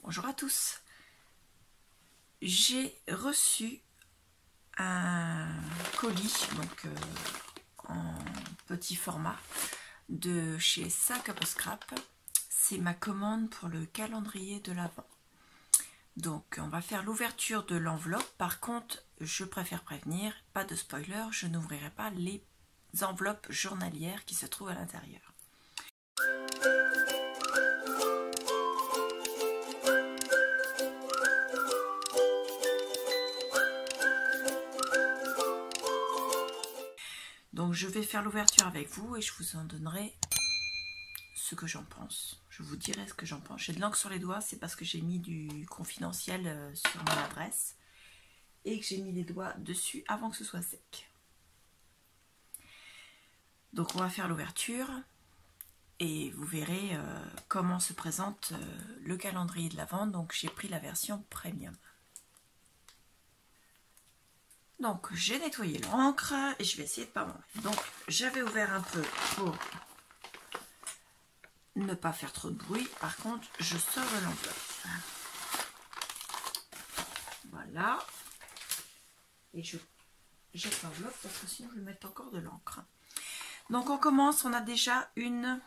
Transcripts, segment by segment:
Bonjour à tous. J'ai reçu un colis donc en petit format de chez Sac à Scrap. C'est ma commande pour le calendrier de l'Avent. Donc on va faire l'ouverture de l'enveloppe. Par contre, je préfère prévenir, pas de spoiler, je n'ouvrirai pas les enveloppes journalières qui se trouvent à l'intérieur. Donc je vais faire l'ouverture avec vous et je vous en donnerai ce que j'en pense. Je vous dirai ce que j'en pense. J'ai de l'encre sur les doigts, c'est parce que j'ai mis du confidentiel sur mon adresse et que j'ai mis les doigts dessus avant que ce soit sec. Donc on va faire l'ouverture et vous verrez comment se présente le calendrier de l'Avent. Donc j'ai pris la version premium. Donc j'ai nettoyé l'encre et je vais essayer de pas m'en mettre. Donc j'avais ouvert un peu pour ne pas faire trop de bruit. Par contre, je sors de l'enveloppe. Voilà. Et je jette l'enveloppe parce que sinon je vais mettre encore de l'encre. Donc on commence, on a déjà une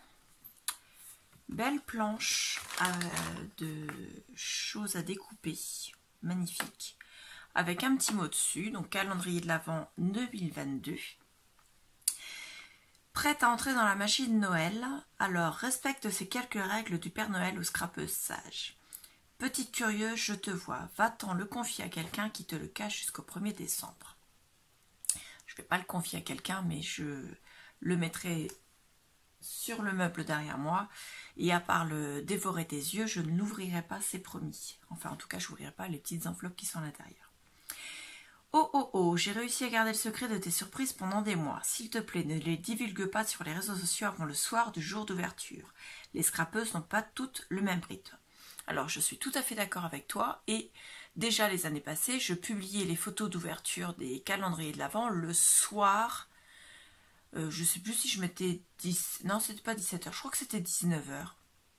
belle planche de choses à découper. Magnifique. Avec un petit mot dessus, donc calendrier de l'Avent 2022. Prête à entrer dans la magie de Noël, alors respecte ces quelques règles du Père Noël aux scrapeuses sages. Petite curieuse, je te vois, va-t'en le confier à quelqu'un qui te le cache jusqu'au 1er décembre. Je ne vais pas le confier à quelqu'un, mais je le mettrai sur le meuble derrière moi. Et à part le dévorer des yeux, je ne l'ouvrirai pas, c'est promis. Enfin, en tout cas, je n'ouvrirai pas les petites enveloppes qui sont à l'intérieur. Oh oh oh, j'ai réussi à garder le secret de tes surprises pendant des mois. S'il te plaît, ne les divulgue pas sur les réseaux sociaux avant le soir du jour d'ouverture. Les scrapeuses n'ont pas toutes le même rythme. Alors, je suis tout à fait d'accord avec toi. Et déjà, les années passées, je publiais les photos d'ouverture des calendriers de l'Avent le soir. Je ne sais plus si je mettais 10... Non, c'était pas 17h. Je crois que c'était 19h.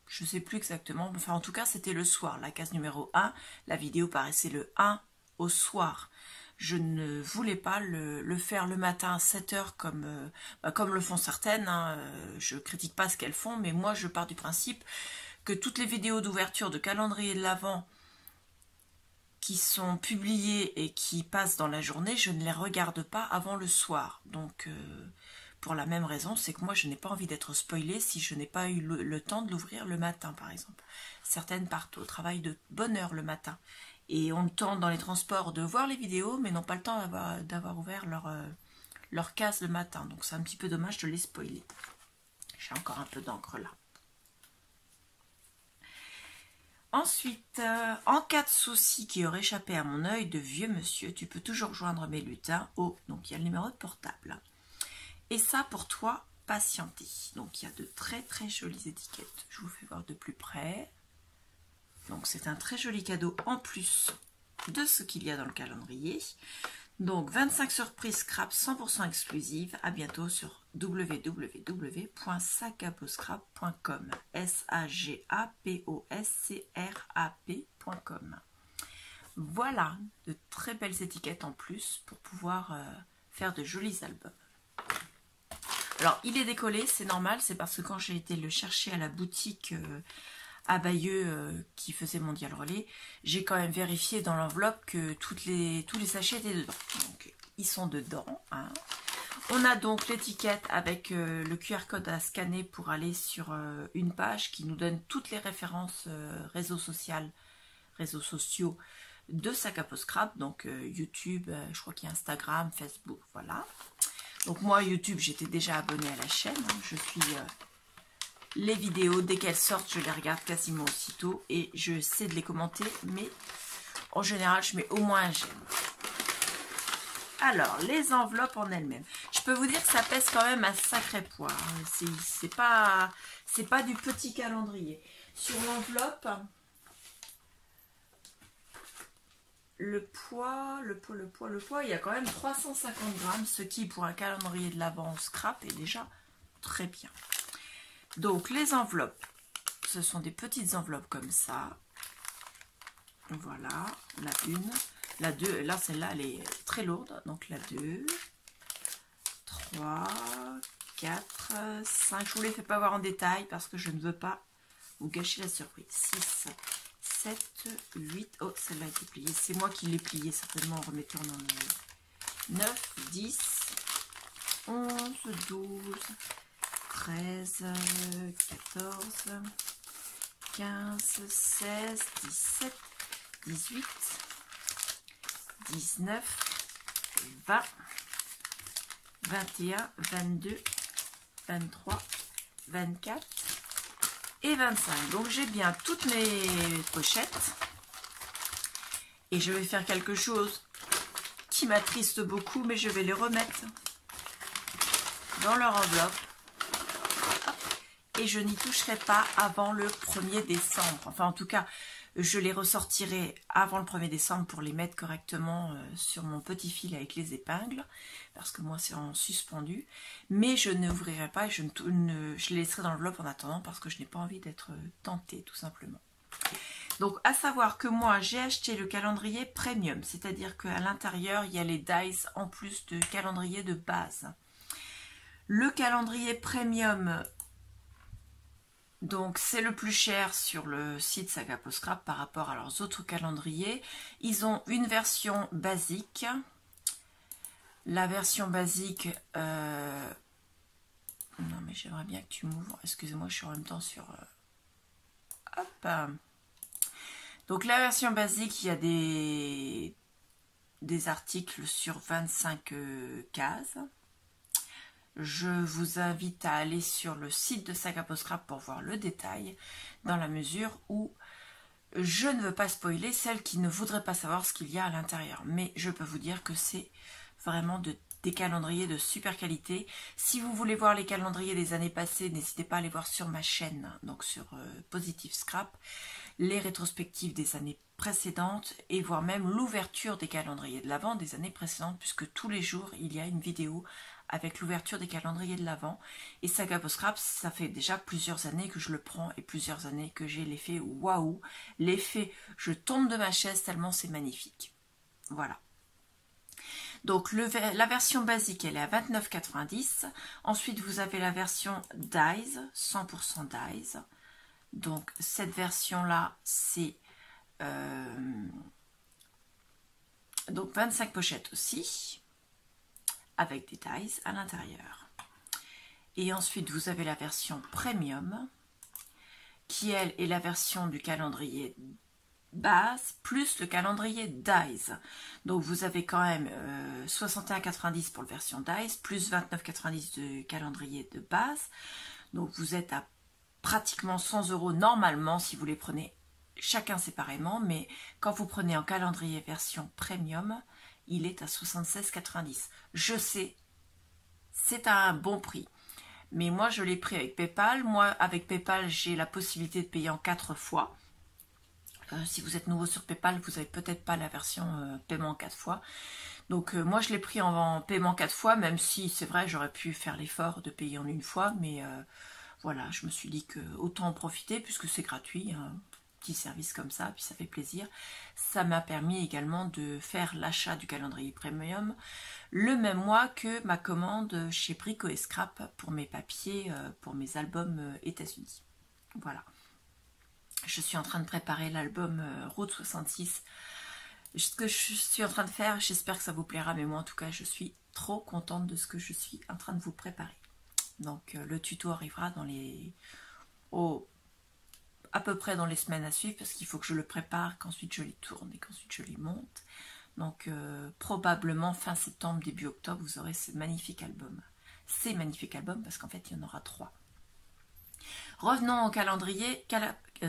Je ne sais plus exactement. Enfin, en tout cas, c'était le soir. La case numéro 1. La vidéo paraissait le 1 au soir. Je ne voulais pas le faire le matin à 7h comme le font certaines. Hein. Je critique pas ce qu'elles font, mais moi je pars du principe que toutes les vidéos d'ouverture de calendrier de l'Avent qui sont publiées et qui passent dans la journée, je ne les regarde pas avant le soir. Donc pour la même raison, c'est que moi je n'ai pas envie d'être spoilée si je n'ai pas eu le temps de l'ouvrir le matin par exemple. Certaines partent au travail de bonne heure le matin. Et ont le temps dans les transports de voir les vidéos, mais n'ont pas le temps d'avoir ouvert leur case le matin. Donc c'est un petit peu dommage de les spoiler. J'ai encore un peu d'encre là. Ensuite, en cas de souci qui aurait échappé à mon œil de vieux monsieur, tu peux toujours joindre mes lutins au... Donc il y a le numéro de portable. Et ça pour toi, patienter. Donc il y a de très très jolies étiquettes. Je vous fais voir de plus près. Donc c'est un très joli cadeau en plus de ce qu'il y a dans le calendrier. Donc 25 surprises scrap 100% exclusives. À bientôt sur www.sagaposcrap.com. SAGAPOSCRAP.com. Voilà, de très belles étiquettes en plus pour pouvoir faire de jolis albums. Alors il est décollé, c'est normal, c'est parce que quand j'ai été le chercher à la boutique à Bayeux qui faisait Mondial Relais, j'ai quand même vérifié dans l'enveloppe que tous les sachets étaient dedans. Donc ils sont dedans. Hein. On a donc l'étiquette avec le QR code à scanner pour aller sur une page qui nous donne toutes les références réseaux sociaux de Sac à Scrap. Donc YouTube, je crois qu'il y a Instagram, Facebook, voilà. Donc moi YouTube, j'étais déjà abonnée à la chaîne. Hein. Je suis... les vidéos, dès qu'elles sortent, je les regarde quasiment aussitôt et je sais de les commenter, mais en général, je mets au moins un j'aime. Alors, les enveloppes en elles-mêmes. Je peux vous dire que ça pèse quand même un sacré poids. C'est pas du petit calendrier. Sur l'enveloppe, le poids, il y a quand même 350 grammes, ce qui, pour un calendrier de l'Avent scrap, est déjà très bien. Donc les enveloppes, ce sont des petites enveloppes comme ça. Voilà, la 1, la 2, là celle-là elle est très lourde, donc la 2, 3, 4, 5, je vous les fais pas voir en détail parce que je ne veux pas vous gâcher la surprise. 6, 7, 8, oh celle-là a été pliée, c'est moi qui l'ai pliée certainement en remettant dans le 9, 10, 11, 12, 13, 14, 15, 16, 17, 18, 19, 20, 21, 22, 23, 24 et 25. Donc j'ai bien toutes mes pochettes et je vais faire quelque chose qui m'attriste beaucoup, mais je vais les remettre dans leur enveloppe et je n'y toucherai pas avant le 1er décembre. Enfin en tout cas, je les ressortirai avant le 1er décembre pour les mettre correctement sur mon petit fil avec les épingles, parce que moi c'est en suspendu, mais je n'ouvrirai pas, je les laisserai dans l'enveloppe en attendant parce que je n'ai pas envie d'être tentée tout simplement. Donc à savoir que moi j'ai acheté le calendrier premium, c'est-à-dire qu'à l'intérieur il y a les dies en plus de calendrier de base. Le calendrier premium, donc c'est le plus cher sur le site Sagaposcrap par rapport à leurs autres calendriers. Ils ont une version basique. La version basique... Non mais j'aimerais bien que tu m'ouvres. Excusez-moi, je suis en même temps sur... Hop. Donc la version basique, il y a des articles sur 25 cases. Je vous invite à aller sur le site de Sagaposcrap pour voir le détail, dans la mesure où je ne veux pas spoiler celles qui ne voudraient pas savoir ce qu'il y a à l'intérieur. Mais je peux vous dire que c'est vraiment des calendriers de super qualité. Si vous voulez voir les calendriers des années passées, n'hésitez pas à aller voir sur ma chaîne, donc sur Positive Scrap, les rétrospectives des années précédentes et voire même l'ouverture des calendriers de l'Avent des années précédentes, puisque tous les jours il y a une vidéo avec l'ouverture des calendriers de l'Avent. Et Sagaposcrap, ça fait déjà plusieurs années que je le prends et plusieurs années que j'ai l'effet waouh, l'effet je tombe de ma chaise tellement c'est magnifique. Voilà. Donc la version basique elle est à 29,90 €. Ensuite vous avez la version Dies, 100% Dies. Donc cette version là c'est donc 25 pochettes aussi, avec des dies à l'intérieur. Et ensuite vous avez la version premium qui elle est la version du calendrier base plus le calendrier dies. Donc vous avez quand même 61,90 € pour la version dies plus 29,90 € de calendrier de base. Donc vous êtes à pratiquement 100 € normalement si vous les prenez chacun séparément, mais quand vous prenez en calendrier version premium, il est à 76,90 €. Je sais, c'est un bon prix, mais moi je l'ai pris avec PayPal. Moi avec PayPal j'ai la possibilité de payer en 4 fois. Si vous êtes nouveau sur PayPal, vous n'avez peut-être pas la version paiement 4 fois. Donc moi je l'ai pris en paiement 4 fois, même si c'est vrai j'aurais pu faire l'effort de payer en une fois, mais voilà, je me suis dit que autant en profiter puisque c'est gratuit, un petit service comme ça, puis ça fait plaisir. Ça m'a permis également de faire l'achat du calendrier premium le même mois que ma commande chez Brico et Scrap pour mes papiers, pour mes albums États-Unis. Voilà. Je suis en train de préparer l'album Route 66. Ce que je suis en train de faire, j'espère que ça vous plaira, mais moi en tout cas je suis trop contente de ce que je suis en train de vous préparer. Donc le tuto arrivera dans les... à peu près dans les semaines à suivre, parce qu'il faut que je le prépare, qu'ensuite je les tourne et qu'ensuite je les monte. Donc probablement fin septembre, début octobre, vous aurez ce magnifique album. Ces magnifiques albums, parce qu'en fait il y en aura 3. Revenons au calendrier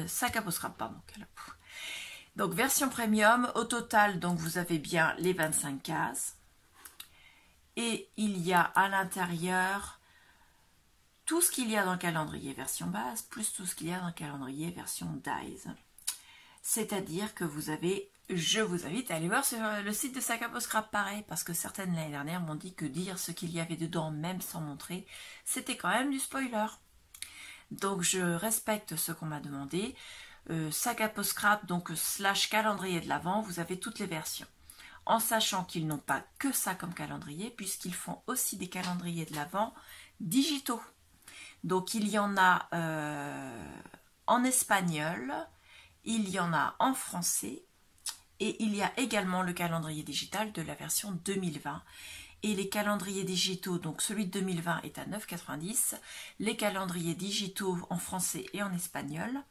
Sagaposcrap, pardon. Donc version premium, au total, donc vous avez bien les 25 cases. Et il y a à l'intérieur tout ce qu'il y a dans le calendrier version base, plus tout ce qu'il y a dans le calendrier version dies. C'est-à-dire que vous avez, je vous invite à aller voir sur le site de Sagaposcrap pareil, parce que certaines l'année dernière m'ont dit que dire ce qu'il y avait dedans, même sans montrer, c'était quand même du spoiler. Donc je respecte ce qu'on m'a demandé. sac à peau scrap, donc slash calendrier de l'Avent, vous avez toutes les versions. En sachant qu'ils n'ont pas que ça comme calendrier, puisqu'ils font aussi des calendriers de l'Avent digitaux. Donc il y en a en espagnol, il y en a en français, et il y a également le calendrier digital de la version 2020. Et les calendriers digitaux, donc celui de 2020 est à 9,90 €. Les calendriers digitaux en français et en espagnol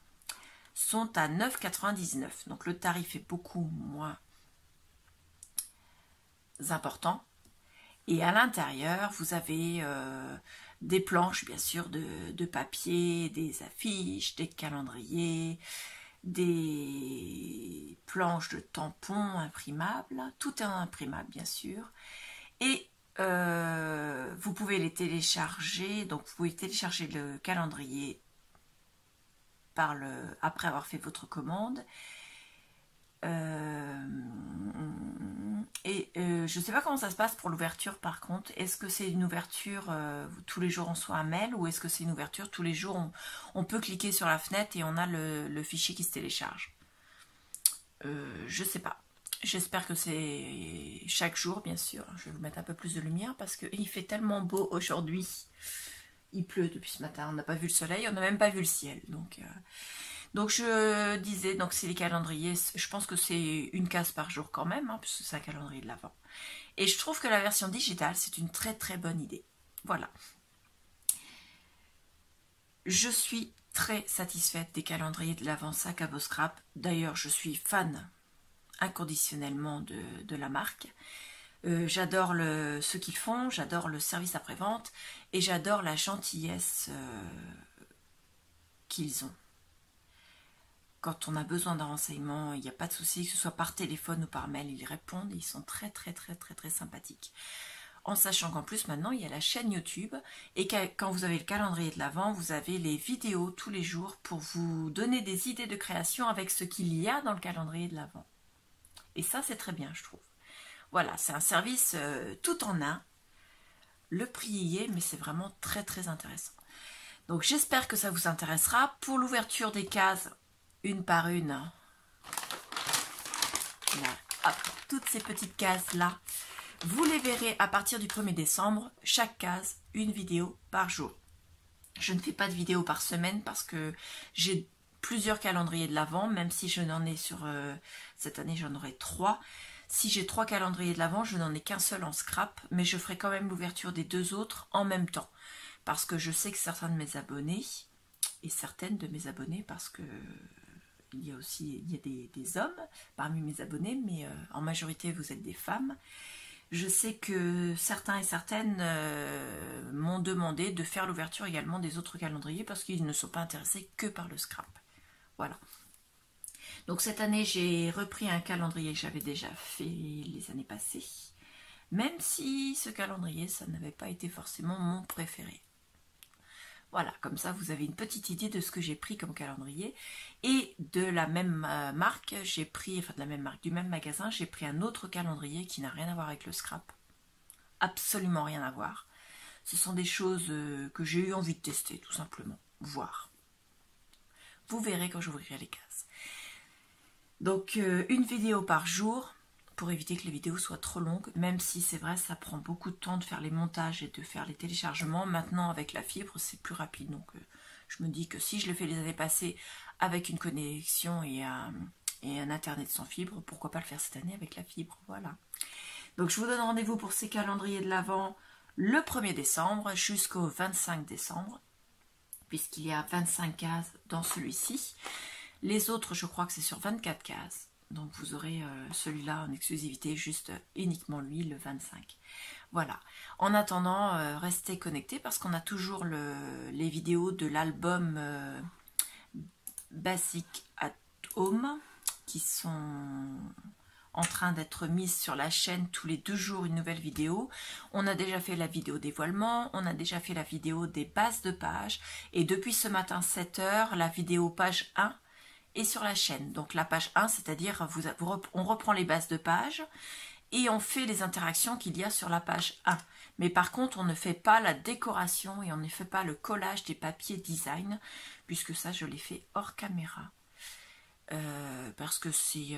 sont à 9,99 €. Donc le tarif est beaucoup moins important. Et à l'intérieur, vous avez des planches, bien sûr, de papier, des affiches, des calendriers, des planches de tampons imprimables. Tout est imprimable, bien sûr. Et vous pouvez les télécharger. Donc, vous pouvez télécharger le calendrier après avoir fait votre commande. Je ne sais pas comment ça se passe pour l'ouverture par contre. Est-ce que c'est une ouverture tous les jours on reçoit un mail, ou est-ce que c'est une ouverture tous les jours on peut cliquer sur la fenêtre et on a le fichier qui se télécharge? Je ne sais pas. J'espère que c'est chaque jour, bien sûr. Je vais vous mettre un peu plus de lumière parce qu'il fait tellement beau aujourd'hui. Il pleut depuis ce matin. On n'a pas vu le soleil, on n'a même pas vu le ciel. Donc je disais, donc c'est les calendriers, je pense que c'est une case par jour quand même, hein, puisque c'est un calendrier de l'Avent. Et je trouve que la version digitale, c'est une très très bonne idée. Voilà. Je suis très satisfaite des calendriers de l'Avent sac à peau scrap. D'ailleurs, je suis fan inconditionnellement de la marque. J'adore ce qu'ils font, j'adore le service après-vente et j'adore la gentillesse qu'ils ont. Quand on a besoin d'un renseignement, il n'y a pas de souci, que ce soit par téléphone ou par mail, ils répondent et ils sont très très très très très sympathiques. En sachant qu'en plus maintenant il y a la chaîne YouTube et quand vous avez le calendrier de l'Avent, vous avez les vidéos tous les jours pour vous donner des idées de création avec ce qu'il y a dans le calendrier de l'Avent. Et ça c'est très bien je trouve. Voilà, c'est un service tout en un. Le prix y est, mais c'est vraiment très très intéressant. Donc j'espère que ça vous intéressera. Pour l'ouverture des cases, une par une, là, hop, toutes ces petites cases là, vous les verrez à partir du 1er décembre, chaque case, une vidéo par jour. Je ne fais pas de vidéo par semaine parce que j'ai plusieurs calendriers de l'Avent, même si je n'en ai sur cette année j'en aurai 3. Si j'ai 3 calendriers de l'Avent, je n'en ai qu'un seul en scrap, mais je ferai quand même l'ouverture des 2 autres en même temps. Parce que je sais que certains de mes abonnés, et certaines de mes abonnés, parce que il y a des hommes parmi mes abonnés, mais en majorité vous êtes des femmes. Je sais que certains et certaines m'ont demandé de faire l'ouverture également des autres calendriers parce qu'ils ne sont pas intéressés que par le scrap. Voilà. Donc cette année, j'ai repris un calendrier que j'avais déjà fait les années passées. Même si ce calendrier, ça n'avait pas été forcément mon préféré. Voilà, comme ça vous avez une petite idée de ce que j'ai pris comme calendrier. Et de la même marque, j'ai pris, enfin de la même marque, du même magasin, j'ai pris un autre calendrier qui n'a rien à voir avec le scrap. Absolument rien à voir. Ce sont des choses que j'ai eu envie de tester, tout simplement. Voir. Vous verrez quand j'ouvrirai les cases. Donc une vidéo par jour, pour éviter que les vidéos soient trop longues, même si c'est vrai ça prend beaucoup de temps de faire les montages et de faire les téléchargements. Maintenant avec la fibre c'est plus rapide, donc je me dis que si je le fais les années passées avec une connexion et un internet sans fibre, pourquoi pas le faire cette année avec la fibre, voilà. Donc je vous donne rendez-vous pour ces calendriers de l'Avent le 1er décembre jusqu'au 25 décembre, puisqu'il y a 25 cases dans celui-ci. Les autres je crois que c'est sur 24 cases. Donc vous aurez celui-là en exclusivité, juste uniquement lui, le 25. Voilà. En attendant, restez connectés parce qu'on a toujours les vidéos de l'album Basic at Home qui sont en train d'être mises sur la chaîne tous les 2 jours une nouvelle vidéo. On a déjà fait la vidéo dévoilement, on a déjà fait la vidéo des bases de page et depuis ce matin 7 h, la vidéo page 1 et sur la chaîne. Donc la page 1, c'est-à-dire on reprend les bases de page et on fait les interactions qu'il y a sur la page 1. Mais par contre, on ne fait pas la décoration et on ne fait pas le collage des papiers design, puisque ça, je l'ai fait hors caméra. parce que c'est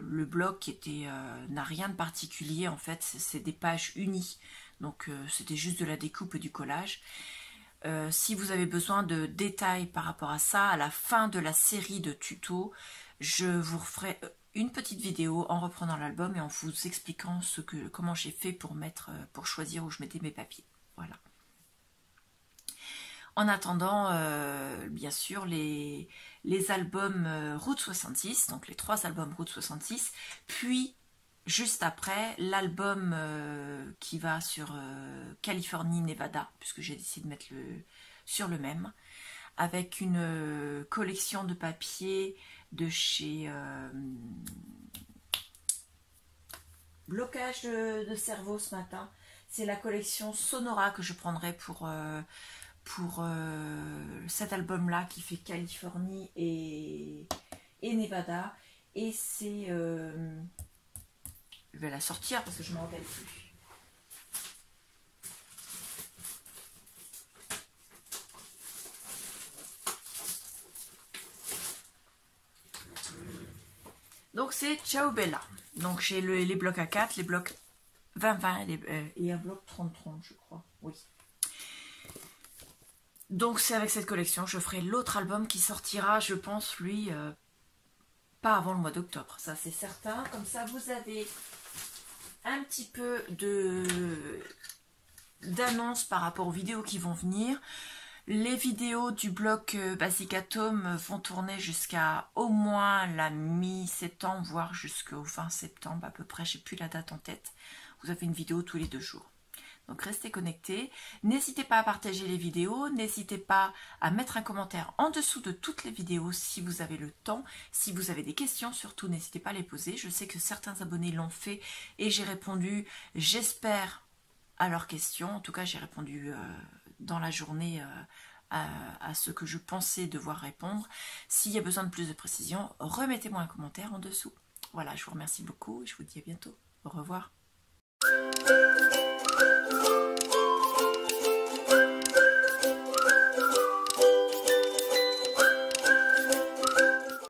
le bloc qui était n'a rien de particulier en fait, c'est des pages unies, donc c'était juste de la découpe et du collage. Si vous avez besoin de détails par rapport à ça, à la fin de la série de tutos, je vous referai une petite vidéo en reprenant l'album et en vous expliquant comment j'ai fait pour choisir où je mettais mes papiers. Voilà. En attendant, bien sûr, les albums Route 66, donc les 3 albums Route 66, puis juste après, l'album qui va sur Californie, Nevada, puisque j'ai décidé de mettre sur le même, avec une collection de papiers de chez Blocage de cerveau ce matin. C'est la collection Sonora que je prendrai pour cet album-là qui fait Californie et Nevada. Et c'est... je vais la sortir parce que je ne m'en rappelle plus. Donc c'est Ciao Bella. Donc j'ai les blocs A4, les blocs 20-20 et un bloc 30-30 je crois. Oui. Donc c'est avec cette collection, je ferai l'autre album qui sortira, je pense, lui, pas avant le mois d'octobre. Ça c'est certain. Comme ça vous avez un petit peu d'annonces par rapport aux vidéos qui vont venir. Les vidéos du bloc Basic Atom vont tourner jusqu'à au moins la mi-septembre, voire jusqu'au fin septembre à peu près, j'ai plus la date en tête. Vous avez une vidéo tous les 2 jours. Donc restez connectés. N'hésitez pas à partager les vidéos, n'hésitez pas à mettre un commentaire en dessous de toutes les vidéos si vous avez le temps. Si vous avez des questions, surtout n'hésitez pas à les poser. Je sais que certains abonnés l'ont fait et j'ai répondu, j'espère, à leurs questions. En tout cas, j'ai répondu dans la journée à ce que je pensais devoir répondre. S'il y a besoin de plus de précision, remettez-moi un commentaire en dessous. Voilà, je vous remercie beaucoup et je vous dis à bientôt. Au revoir.